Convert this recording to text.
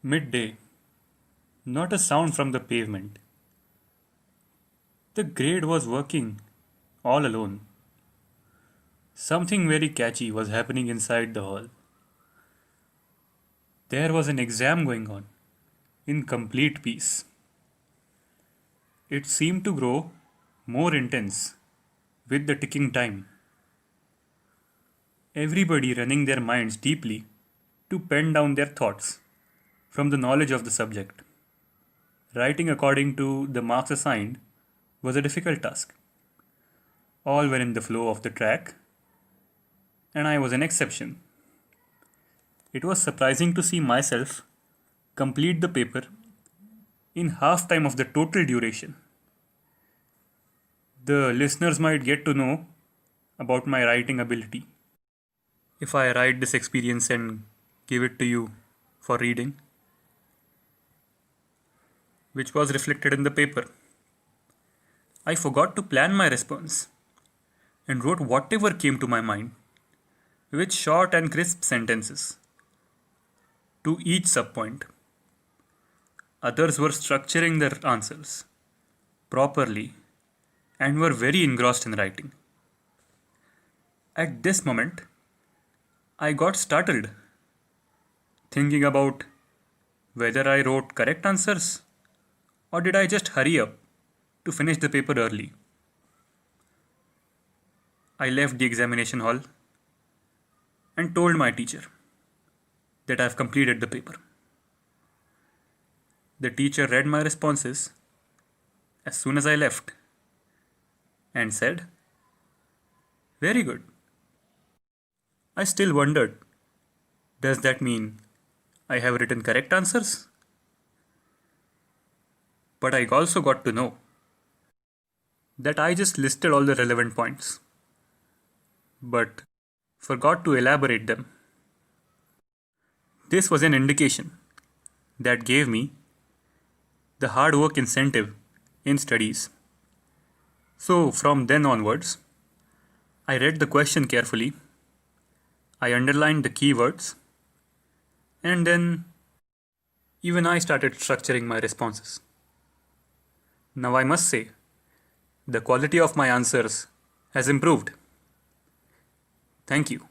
Midday, not a sound from the pavement. The grade was working all alone. Something very catchy was happening inside the hall. There was an exam going on, in complete peace. It seemed to grow more intense with the ticking time. Everybody running their minds deeply to pen down their thoughts from the knowledge of the subject. Writing according to the marks assigned was a difficult task. All were in the flow of the track, and I was an exception. It was surprising to see myself complete the paper in half time of the total duration. The listeners might get to know about my writing ability if I write this experience and give it to you for reading, which was reflected in the paper. I forgot to plan my response and wrote whatever came to my mind with short and crisp sentences to each subpoint. Others were structuring their answers properly and were very engrossed in writing. At this moment, I got startled, thinking about whether I wrote correct answers or did I just hurry up to finish the paper early. I left the examination hall and told my teacher that I have completed the paper. The teacher read my responses as soon as I left and said, "Very good." I still wondered, does that mean I have written correct answers? But I also got to know that I just listed all the relevant points, but forgot to elaborate them. This was an indication that gave me the hard work incentive in studies. So from then onwards, I read the question carefully, I underlined the keywords, and then even I started structuring my responses. Now I must say, the quality of my answers has improved. Thank you.